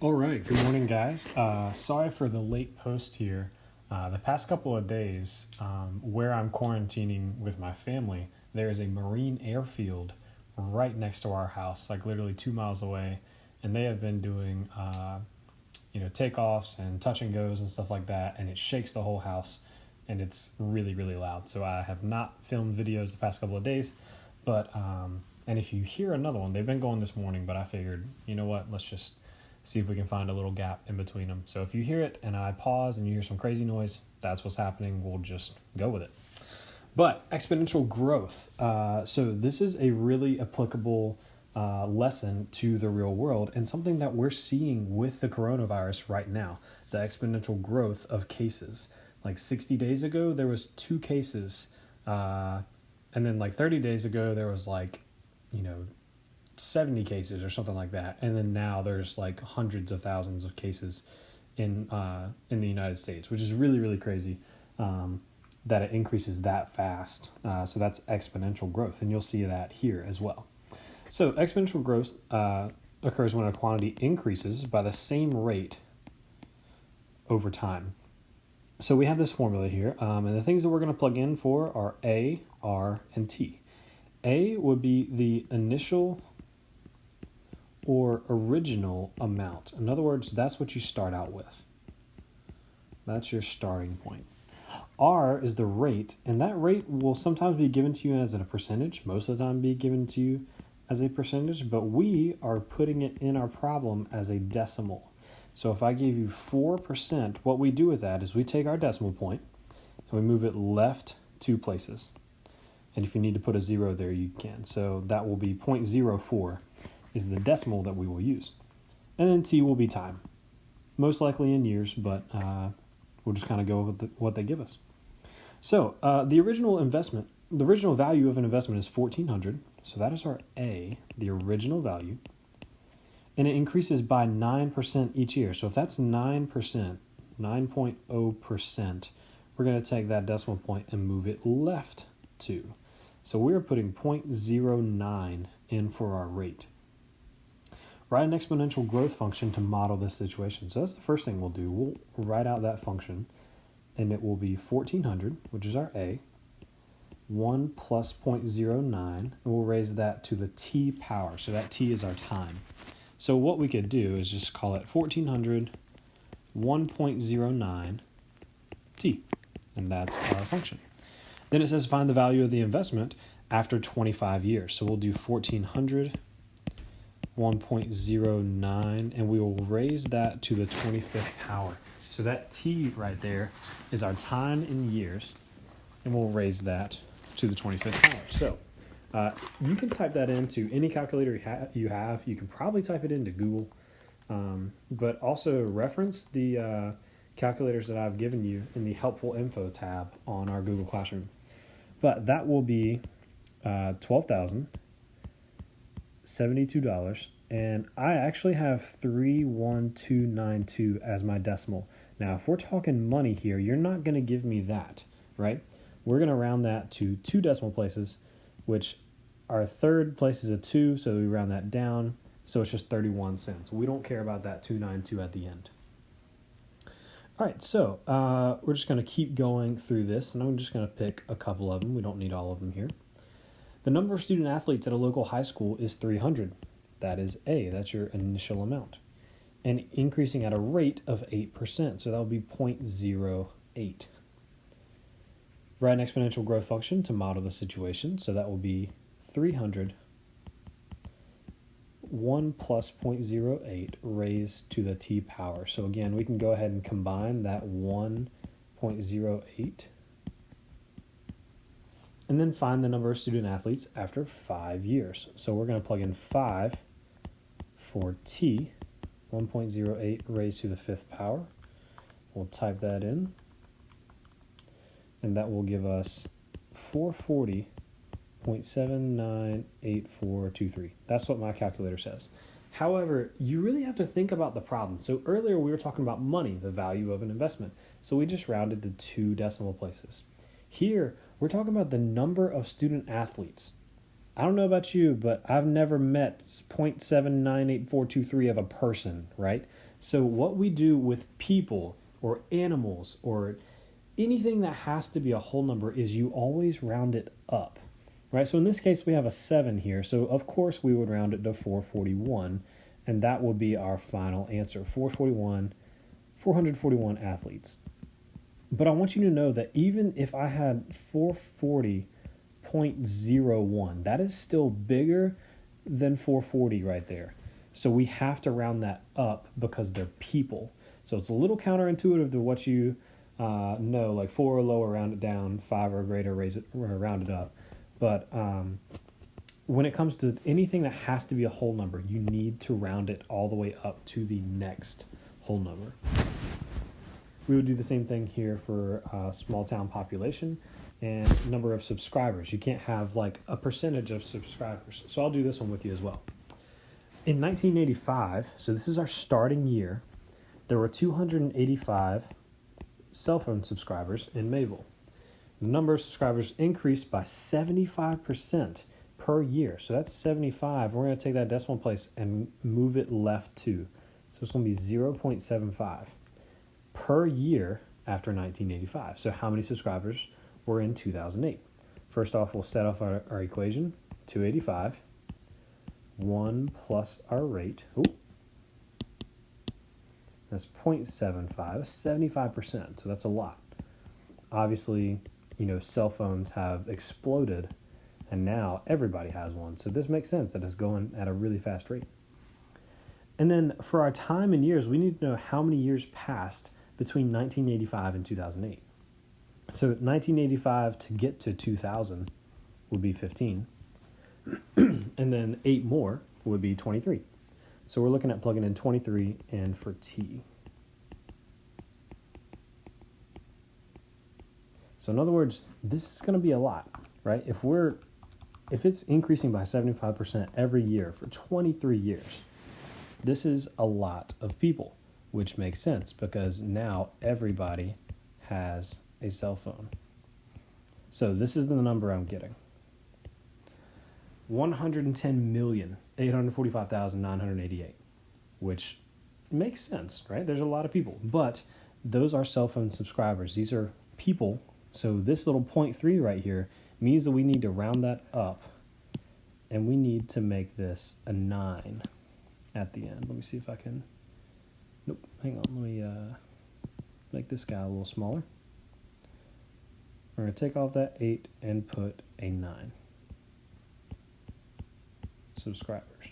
All right, good morning, guys. Sorry for the late post here. The past couple of days, where I'm quarantining with my family, there is a Marine airfield right next to our house, like literally 2 miles away, and they have been doing, takeoffs and touch and goes and stuff like that, and it shakes the whole house, and it's really, really loud. So I have not filmed videos the past couple of days, but and if you hear another one, they've been going this morning, but I figured, you know what, let's just see if we can find a little gap in between them. So if you hear it and I pause and you hear some crazy noise, that's what's happening. We'll just go with it. But exponential growth. So this is a really applicable lesson to the real world and something that we're seeing with the coronavirus right now, the exponential growth of cases. Like 60 days ago, there was 2 cases. And then like 30 days ago, there was 70 cases or something like that, and then now there's like hundreds of thousands of cases in the United States, which is really, really crazy that it increases that fast. So that's exponential growth, and you'll see that here as well. So exponential growth occurs when a quantity increases by the same rate over time. So we have this formula here, and the things that we're going to plug in for are A, R, and T. A would be the initial or original amount. In other words, that's what you start out with. That's your starting point. R is the rate, and that rate will sometimes be given to you as a percentage, most of the time be given to you as a percentage, but we are putting it in our problem as a decimal. So if I gave you 4%, what we do with that is we take our decimal point and we move it left 2 places. And if you need to put a 0 there, you can. So that will be 0.04 is the decimal that we will use. And then T will be time. Most likely in years, but we'll just kind of go with what they give us. So the original value of an investment is $1,400. So that is our A, the original value. And it increases by 9% each year. So if that's 9%, 9.0%, we're going to take that decimal point and move it left 2. So we're putting 0.09 in for our rate. Write an exponential growth function to model this situation. So that's the first thing we'll do. We'll write out that function, and it will be 1,400, which is our A, 1 plus 0.09, and we'll raise that to the T power. So that T is our time. So what we could do is just call it 1,400, 1.09 T, and that's our function. Then it says find the value of the investment after 25 years. So we'll do 1,400, 1.09, and we will raise that to the 25th power. So that T right there is our time in years, and we'll raise that to the 25th power. So you can type that into any calculator you have. You can probably type it into Google, but also reference the calculators that I've given you in the helpful info tab on our Google Classroom. But that will be $12,072, and I actually have 31292 as my decimal. Now, if we're talking money here, you're not going to give me that, right? We're going to round that to 2 decimal places, which our third place is a 2, so we round that down, so it's just 31 cents. We don't care about that 292 at the end. All right, so we're just going to keep going through this, and I'm just going to pick a couple of them. We don't need all of them here. The number of student athletes at a local high school is 300. That is A. That's your initial amount. And increasing at a rate of 8%, so that will be 0.08. Write an exponential growth function to model the situation, so that will be 300, 1 plus 0.08 raised to the T power. So again, we can go ahead and combine that 1.08 and then find the number of student athletes after 5 years. So we're going to plug in 5 for T, 1.08 raised to the 5th power. We'll type that in, and that will give us 440.798423. That's what my calculator says. However, you really have to think about the problem. So earlier we were talking about money, the value of an investment. So we just rounded to 2 decimal places. Here, we're talking about the number of student athletes. I don't know about you, but I've never met 0.798423 of a person, right? So what we do with people or animals or anything that has to be a whole number is you always round it up, right? So in this case, we have a 7 here. So of course we would round it to 441, and that will be our final answer, 441 athletes. But I want you to know that even if I had 440.01, that is still bigger than 440 right there. So we have to round that up because they're people. So it's a little counterintuitive to what you know, like 4 or lower, round it down, 5 or greater, raise it or round it up. But when it comes to anything that has to be a whole number, you need to round it all the way up to the next whole number. We would do the same thing here for small town population and number of subscribers. You can't have like a percentage of subscribers. So I'll do this one with you as well. In 1985, so this is our starting year, there were 285 cell phone subscribers in Mayville. The number of subscribers increased by 75% per year. So that's 75. We're going to take that decimal place and move it left 2. So it's going to be 0.75 per year after 1985. So how many subscribers were in 2008? First off, we'll set off our equation, 285, 1 plus our rate. Ooh, that's 0.75, 75%, so that's a lot. Obviously, cell phones have exploded, and now everybody has one. So this makes sense that it's going at a really fast rate. And then for our time in years, we need to know how many years passed between 1985 and 2008. So 1985 to get to 2000 would be 15. And then 8 more would be 23. So we're looking at plugging in 23 in for T. So in other words, this is going to be a lot, right? If it's increasing by 75% every year for 23 years, this is a lot of people, which makes sense because now everybody has a cell phone. So this is the number I'm getting. 110,845,988, which makes sense, right? There's a lot of people, but those are cell phone subscribers. These are people. So this little 0.3 right here means that we need to round that up, and we need to make this a 9 at the end. Let me see if I can. Nope, hang on. Let me make this guy a little smaller. We're going to take off that 8 and put a 9 subscribers,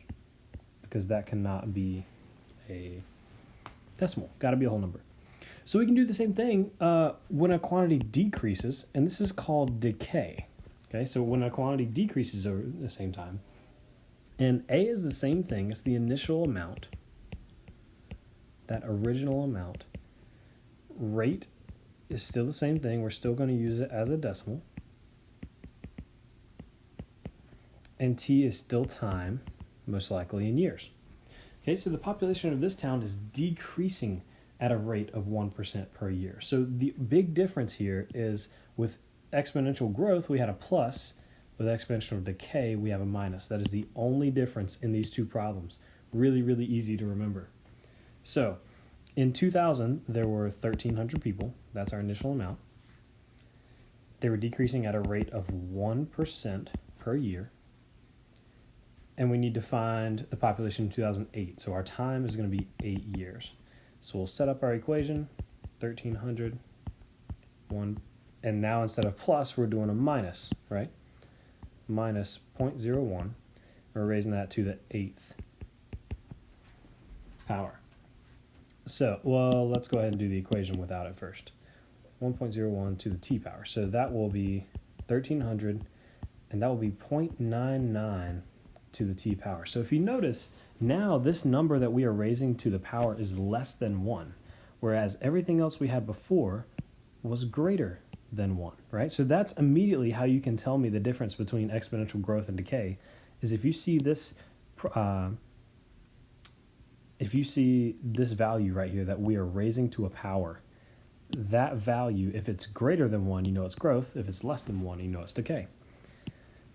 because that cannot be a decimal. Got to be a whole number. So we can do the same thing when a quantity decreases, and this is called decay. Okay, so when a quantity decreases over the same time, and A is the same thing, it's the initial amount, that original amount. Rate is still the same thing. We're still going to use it as a decimal. And T is still time, most likely in years. Okay, so the population of this town is decreasing at a rate of 1% per year. So the big difference here is with exponential growth, we had a plus. With exponential decay, we have a minus. That is the only difference in these two problems. Really, really easy to remember. So in 2000, there were 1,300 people. That's our initial amount. They were decreasing at a rate of 1% per year. And we need to find the population in 2008. So our time is going to be 8 years. So we'll set up our equation, 1,300, 1, and now instead of plus, we're doing a minus, right? Minus 0.01. We're raising that to the 8th power. So, well, let's go ahead and do the equation without it first. 1.01 to the t power. So that will be 1,300, and that will be 0.99 to the t power. So if you notice, now this number that we are raising to the power is less than 1, whereas everything else we had before was greater than 1, right? So that's immediately how you can tell me the difference between exponential growth and decay, is if you see this value right here that we are raising to a power, that value, if it's greater than 1, you know it's growth. If it's less than 1, you know it's decay.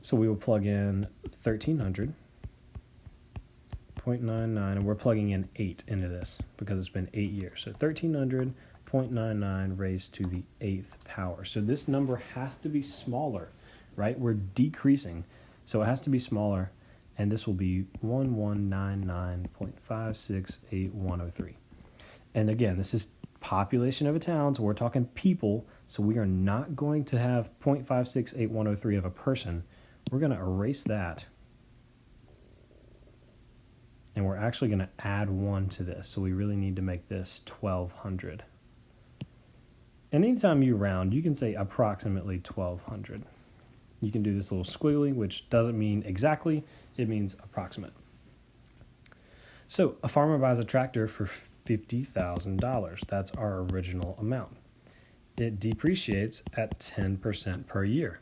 So we will plug in 1,300 0.99, and we're plugging in 8 into this because it's been 8 years. So 1300.99 raised to the 8th power. So this number has to be smaller, right? We're decreasing, so it has to be smaller, and this will be 1199.568103. And again, this is population of a town, so we're talking people, so we are not going to have 0.568103 of a person. We're going to erase that, and we're actually going to add 1 to this, so we really need to make this 1200. And anytime you round, you can say approximately 1200. You can do this little squiggly, which doesn't mean exactly, it means approximate. So a farmer buys a tractor for $50,000. That's our original amount. It depreciates at 10% per year.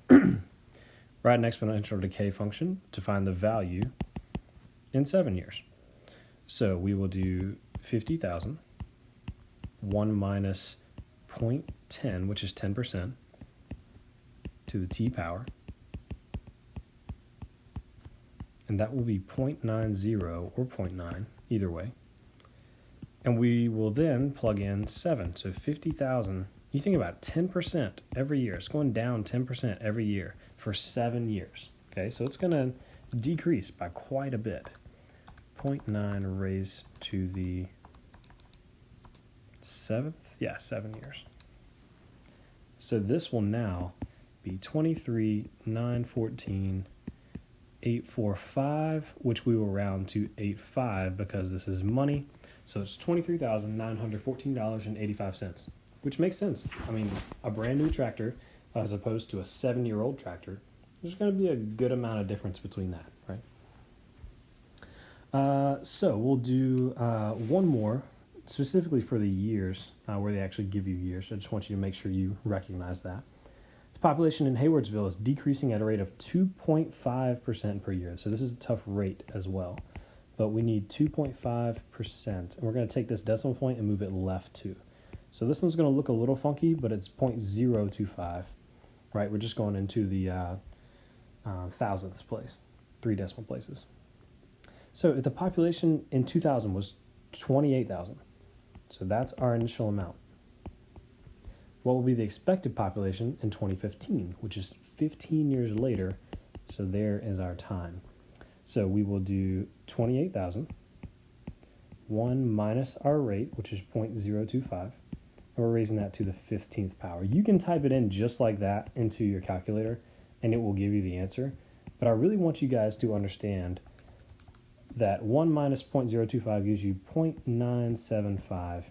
Write an exponential decay function to find the value in 7 years. So we will do 50,000, 1 minus 0.10, which is 10%, to the t power, and that will be 0.90 or 0.9, either way. And we will then plug in 7, so 50,000. You think about 10% every year. It's going down 10% every year for 7 years. Okay, so it's going to decrease by quite a bit. 0.9 raised to the 7th? Yeah, 7 years. So this will now be 23,914,845, which we will round to 85 because this is money. So it's $23,914.85, which makes sense. I mean, a brand new tractor as opposed to a 7-year-old tractor, there's going to be a good amount of difference between that, right? So we'll do one more, specifically for the years, where they actually give you years. I just want you to make sure you recognize that. The population in Haywardsville is decreasing at a rate of 2.5% per year. So this is a tough rate as well. But we need 2.5%. And we're going to take this decimal point and move it left 2. So this one's going to look a little funky, but it's 0.025, right? We're just going into the thousandth place, 3 decimal places. So if the population in 2000 was 28,000, so that's our initial amount. What will be the expected population in 2015, which is 15 years later, so there is our time. So we will do 28,000, 1 minus our rate, which is 0.025, and we're raising that to the 15th power. You can type it in just like that into your calculator, and it will give you the answer. But I really want you guys to understand that 1 minus 0.025 gives you 0.975,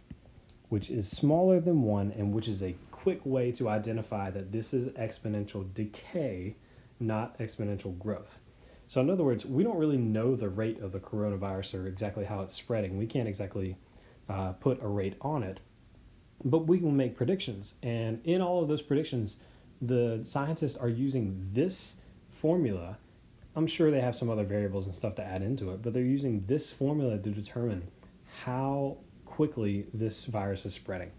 which is smaller than 1, and which is a quick way to identify that this is exponential decay, not exponential growth. So in other words, we don't really know the rate of the coronavirus or exactly how it's spreading. We can't exactly put a rate on it, but we can make predictions. And in all of those predictions, the scientists are using this formula. I'm sure they have some other variables and stuff to add into it, but they're using this formula to determine how quickly this virus is spreading.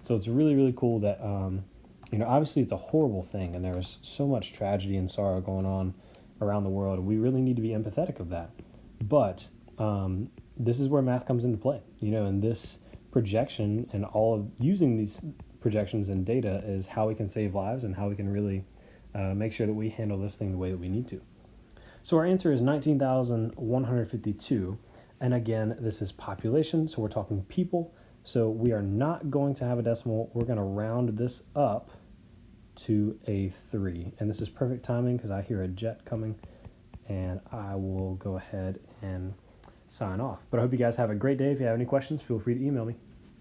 So it's really, really cool that, obviously it's a horrible thing, and there's so much tragedy and sorrow going on around the world. We really need to be empathetic of that. But this is where math comes into play, and this projection and all of using these projections and data is how we can save lives and how we can really make sure that we handle this thing the way that we need to. So our answer is 19,152. And again, this is population, so we're talking people. So we are not going to have a decimal. We're going to round this up to a 3. And this is perfect timing because I hear a jet coming, and I will go ahead and sign off. But I hope you guys have a great day. If you have any questions, feel free to email me.